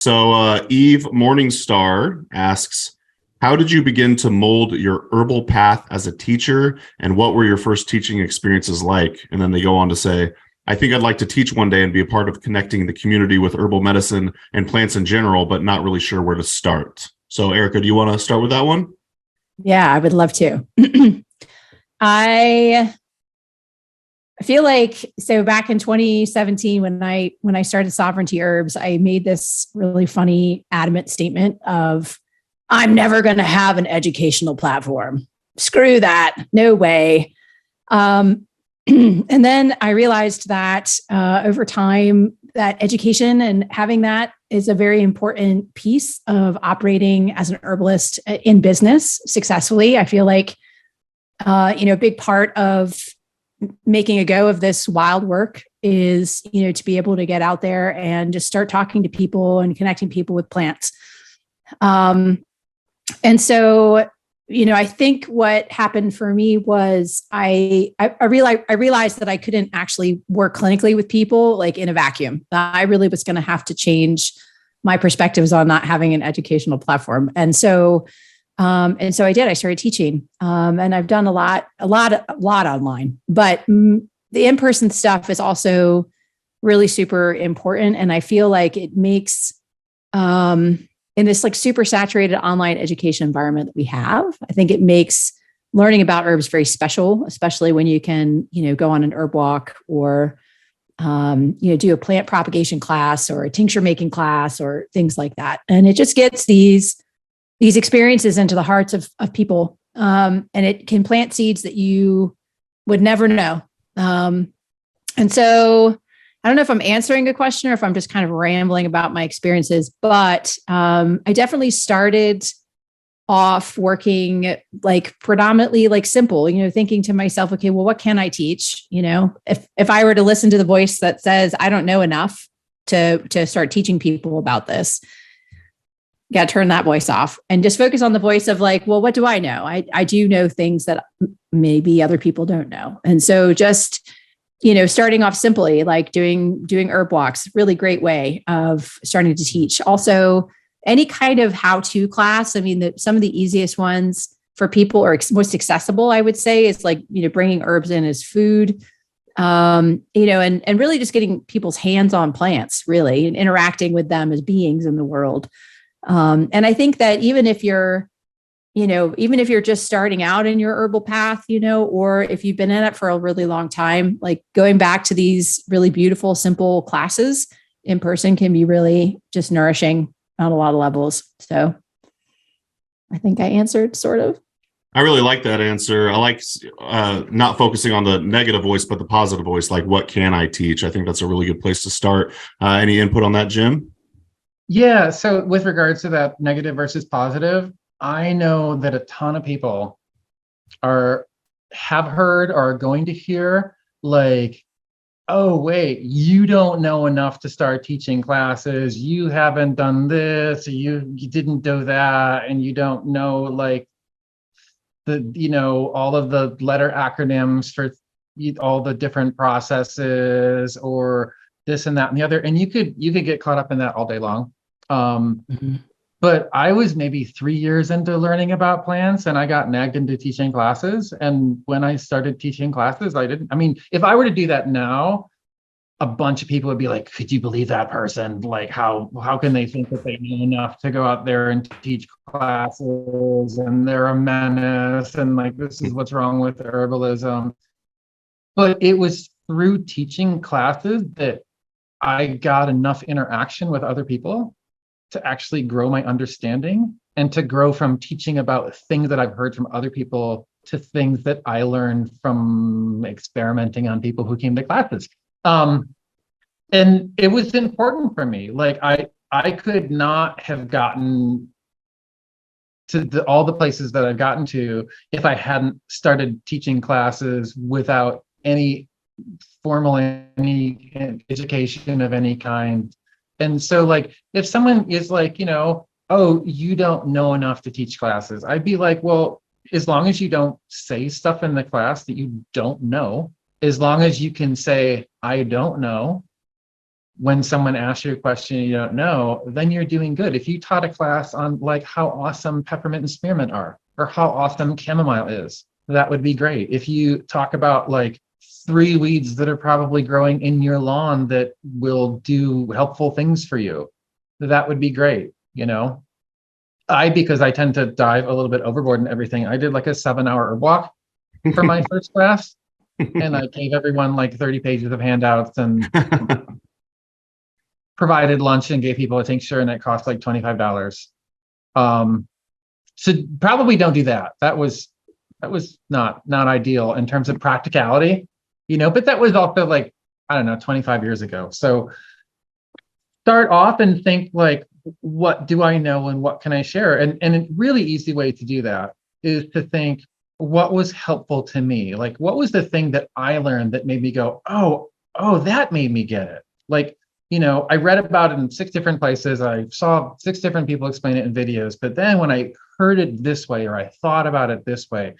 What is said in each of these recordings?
So Eve Morningstar asks, how did you begin to mold your herbal path as a teacher, and what were your first teaching experiences like? And then they go on to say, I think I'd like to teach one day and be a part of connecting the community with herbal medicine and plants in general, but not really sure where to start. So Erika, do you want to start with that one? Yeah, I would love to. I feel like, so back in 2017, when I started Sovereignty Herbs, I made this really funny, adamant statement of, I'm never going to have an educational platform. Screw that. No way. And then I realized that over time, that education and having that is a very important piece of operating as an herbalist in business successfully. I feel like, a big part of making a go of this wild work is, to be able to get out there and just start talking to people and connecting people with plants. And so, I think what happened for me was I realized that I couldn't actually work clinically with people like in a vacuum. I really was going to have to change my perspectives on not having an educational platform. And so I did. I started teaching, and I've done a lot online. But the in-person stuff is also really super important, and I feel like it makes in this like super saturated online education environment that we have, I think it makes learning about herbs very special, especially when you can, go on an herb walk or, do a plant propagation class or a tincture making class or things like that. And it just gets these experiences into the hearts of people. And it can plant seeds that you would never know. And so I don't know if I'm answering a question or if I'm just kind of rambling about my experiences, but I definitely started off working like predominantly like simple, thinking to myself, okay, well, what can I teach? If I were to listen to the voice that says, I don't know enough to start teaching people about this, got to turn that voice off and just focus on the voice of like, well, what do I know? I do know things that maybe other people don't know. And so just starting off simply, like doing herb walks, really great way of starting to teach. Also, any kind of how-to class. I mean, some of the easiest ones for people or most accessible, I would say, is like, bringing herbs in as food, and really just getting people's hands on plants, really, and interacting with them as beings in the world. And I think that even if you're just starting out in your herbal path, or if you've been in it for a really long time, like going back to these really beautiful, simple classes in person can be really just nourishing on a lot of levels. So I think I answered sort of. I really like that answer. I like not focusing on the negative voice, but the positive voice, like what can I teach? I think that's a really good place to start. Any input on that, Jim? Yeah. So with regards to that negative versus positive, I know that a ton of people have heard or are going to hear like, oh, wait, you don't know enough to start teaching classes. You haven't done this, you didn't do that, and you don't know like all of the letter acronyms for all the different processes or this and that and the other. And you could get caught up in that all day long. But I was maybe 3 years into learning about plants and I got nagged into teaching classes. And when I started teaching classes, if I were to do that now, a bunch of people would be like, could you believe that person? Like, how can they think that they know enough to go out there and teach classes and they're a menace and like, this is what's wrong with herbalism. But it was through teaching classes that I got enough interaction with other people to actually grow my understanding and to grow from teaching about things that I've heard from other people to things that I learned from experimenting on people who came to classes. And it was important for me. Like I could not have gotten to all the places that I've gotten to if I hadn't started teaching classes without any formal any education of any kind. And so like, if someone is like, oh, you don't know enough to teach classes, I'd be like, well, as long as you don't say stuff in the class that you don't know, as long as you can say, I don't know, when someone asks you a question you don't know, then you're doing good. If you taught a class on like how awesome peppermint and spearmint are, or how awesome chamomile is, that would be great. If you talk about like 3 weeds that are probably growing in your lawn that will do helpful things for you, that would be great. Because I tend to dive a little bit overboard in everything, I did like a 7-hour walk for my first class, and I gave everyone like 30 pages of handouts and provided lunch and gave people a tincture, and it cost like $25. So probably don't do that. That was not ideal in terms of practicality, but that was also like, I don't know, 25 years ago. So start off and think like, what do I know and what can I share? And a really easy way to do that is to think, what was helpful to me? Like, what was the thing that I learned that made me go, oh, that made me get it? Like, I read about it in 6 different places. I saw 6 different people explain it in videos. But then when I heard it this way, or I thought about it this way,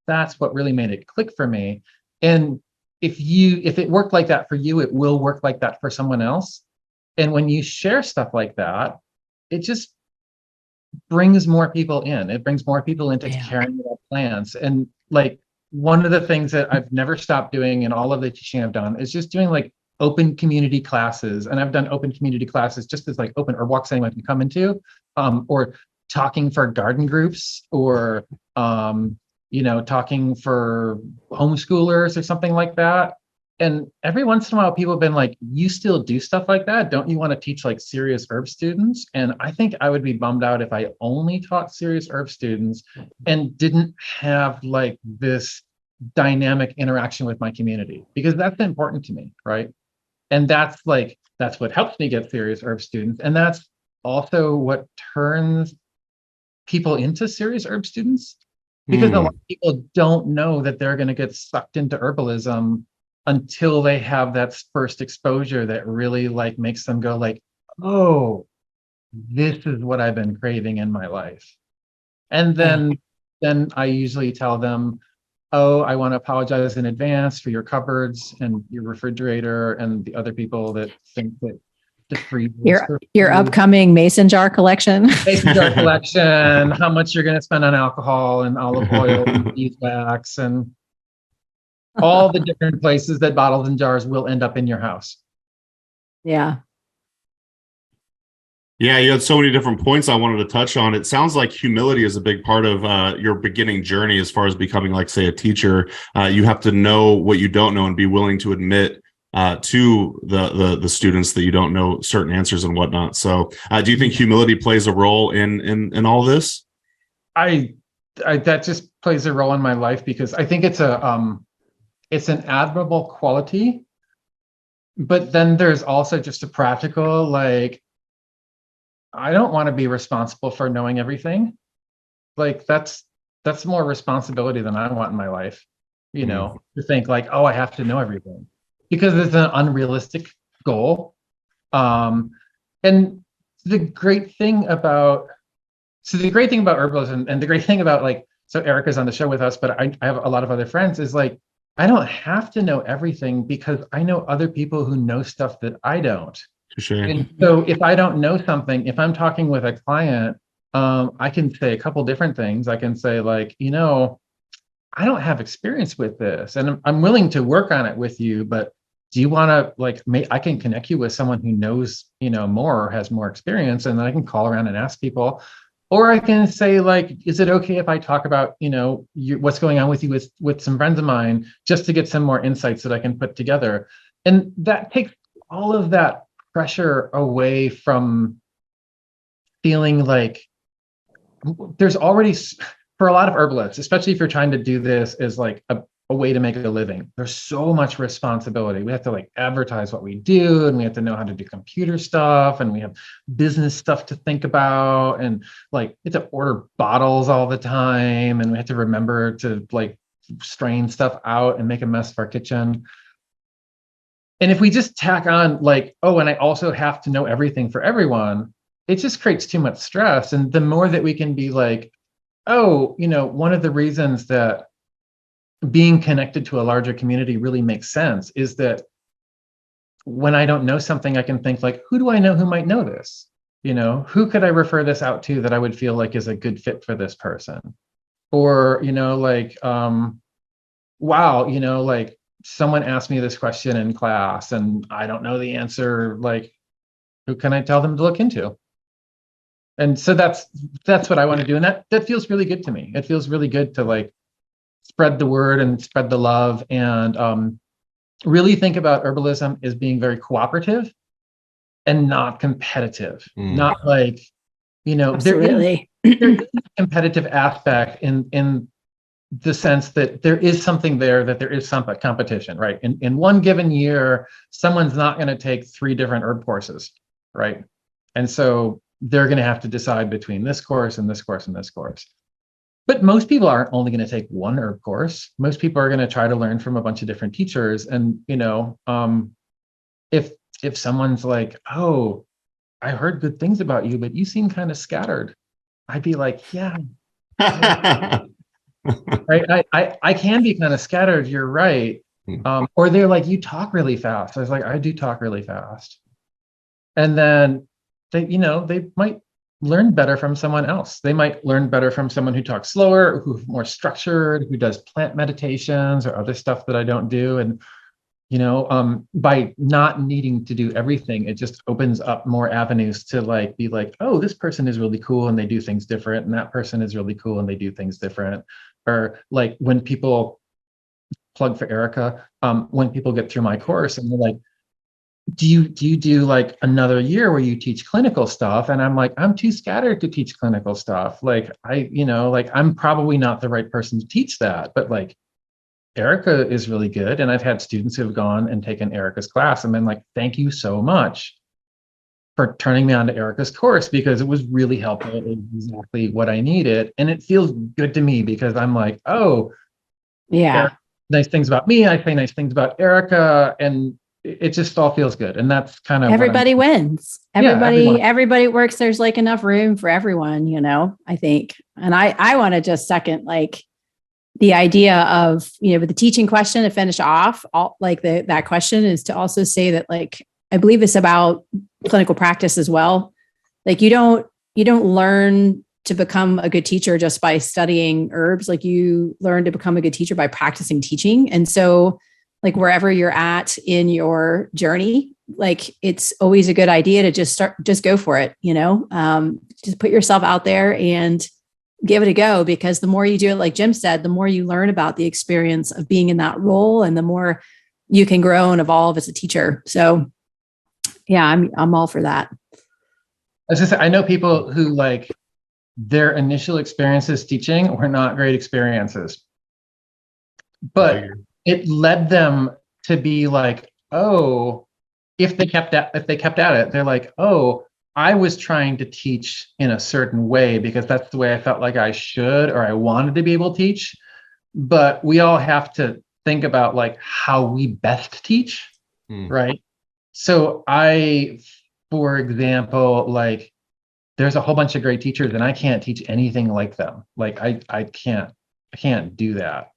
that's what really made it click for me. And if it worked like that for you, it will work like that for someone else. And when you share stuff like that, it just brings more people in. It brings more people into carrying out plans. And like, one of the things that I've never stopped doing in all of the teaching I've done is just doing like open community classes. And I've done open community classes just as like open or walks anyone can come into, or talking for garden groups, or talking for homeschoolers or something like that. And every once in a while, people have been like, you still do stuff like that? Don't you want to teach like serious herb students? And I think I would be bummed out if I only taught serious herb students and didn't have like this dynamic interaction with my community, because that's important to me, right? And that's what helps me get serious herb students. And that's also what turns people into serious herb students, because a lot of people don't know that they're going to get sucked into herbalism until they have that first exposure that really like makes them go like, oh, this is what I've been craving in my life. And then I usually tell them, oh, I want to apologize in advance for your cupboards and your refrigerator and the other people that think that the free your upcoming mason jar collection. Mason jar collection, how much you're going to spend on alcohol and olive oil and beeswax and all the different places that bottles and jars will end up in your house. Yeah. Yeah, you had so many different points I wanted to touch on. It sounds like humility is a big part of your beginning journey as far as becoming, like, say, a teacher. You have to know what you don't know and be willing to admit to the students that you don't know certain answers and whatnot. So do you think humility plays a role in all this? I that just plays a role in my life, because I think it's an admirable quality, but then there's also just a practical, like, I don't want to be responsible for knowing everything. Like, that's more responsibility than I want in my life, to think like, oh, I have to know everything, because it's an unrealistic goal. And the great thing about herbalism, and the great thing about, like, so Erika's on the show with us, but I have a lot of other friends, is like, I don't have to know everything, because I know other people who know stuff that I don't. Sure. And so if I don't know something, if I'm talking with a client, I can say a couple different things. I can say, like, I don't have experience with this, and I'm willing to work on it with you, but do you want to, like, I can connect you with someone who knows, more, or has more experience, and then I can call around and ask people. Or I can say, like, is it okay if I talk about, what's going on with you with some friends of mine, just to get some more insights that I can put together? And that takes all of that pressure away from feeling like there's already, for a lot of herbalists, especially if you're trying to do this as like a way to make a living, there's so much responsibility. We have to, like, advertise what we do, and we have to know how to do computer stuff, and we have business stuff to think about, and, like, we have to order bottles all the time, and we have to remember to, like, strain stuff out and make a mess of our kitchen. And if we just tack on, like, oh, and I also have to know everything for everyone, it just creates too much stress. And the more that we can be like, oh, one of the reasons that being connected to a larger community really makes sense is that when I don't know something, I can think like, who do I know who might know this? Who could I refer this out to that I would feel like is a good fit for this person? Or, like, wow, like someone asked me this question in class and I don't know the answer. Like, who can I tell them to look into? And so that's what I want to do. And that feels really good to me. It feels really good to like spread the word and spread the love, and really think about herbalism as being very cooperative and not competitive. Not like, Absolutely. there is a competitive aspect in the sense that there is something there, that there is some competition, right? In one given year, someone's not going to take 3 different herb courses, right? And so they're going to have to decide between this course and this course and this course. But most people aren't only going to take one herb course. Most people are going to try to learn from a bunch of different teachers. And, if someone's like, oh, I heard good things about you, but you seem kind of scattered, I'd be like, yeah, right. I can be kind of scattered. You're right. Or they're like, you talk really fast. I was like, I do talk really fast. And then they might learn better from someone else. They might learn better from someone who talks slower, who's more structured, who does plant meditations or other stuff that I don't do. And, by not needing to do everything, it just opens up more avenues to like, be like, oh, this person is really cool and they do things different. And that person is really cool and they do things different. Or like when people plug for Erika, when people get through my course and they're like, do you do like another year where you teach clinical stuff? And I'm like, I'm too scattered to teach clinical stuff. Like I'm probably not the right person to teach that, but like Erika is really good. And I've had students who have gone and taken Erika's class and been like, thank you so much for turning me on to Erika's course, because it was really helpful. It was exactly what I needed. And it feels good to me because I'm like, oh, Yeah. Erika, nice things about me. I say nice things about Erika, and it just all feels good. And that's kind of everybody wins. everyone. Everybody works. There's like enough room for everyone, I think. And I want to just second like the idea of, with the teaching question to finish off, all like that question is to also say that like, I believe it's about clinical practice as well. Like you don't learn to become a good teacher just by studying herbs. Like you learn to become a good teacher by practicing teaching. And so like wherever you're at in your journey, like it's always a good idea to just go for it, just put yourself out there and give it a go, because the more you do it, like Jim said, the more you learn about the experience of being in that role and the more you can grow and evolve as a teacher. So yeah, I'm all for that. I know people who like their initial experiences teaching were not great experiences, but it led them to be like, oh, if they kept at it, they're like, oh, I was trying to teach in a certain way because that's the way I felt like I should, or I wanted to be able to teach. But we all have to think about like how we best teach, right? So for example, like there's a whole bunch of great teachers and I can't teach anything like them. Like I can't do that.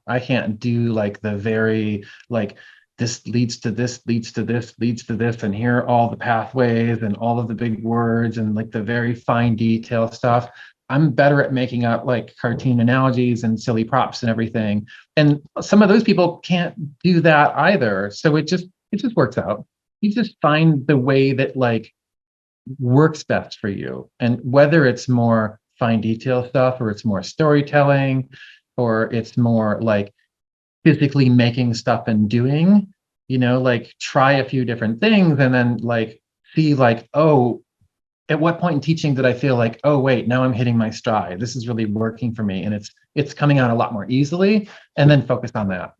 I can't do like the very like this leads to this, leads to this, leads to this, and here are all the pathways and all of the big words and like the very fine detail stuff. I'm better at making up like cartoon analogies and silly props and everything. And some of those people can't do that either. So it just works out. You just find the way that like works best for you. And whether it's more fine detail stuff or it's more storytelling or it's more like physically making stuff and doing, like try a few different things and then like see like, oh, at what point in teaching did I feel like, oh, wait, now I'm hitting my stride. This is really working for me. And it's coming out a lot more easily, and then focus on that.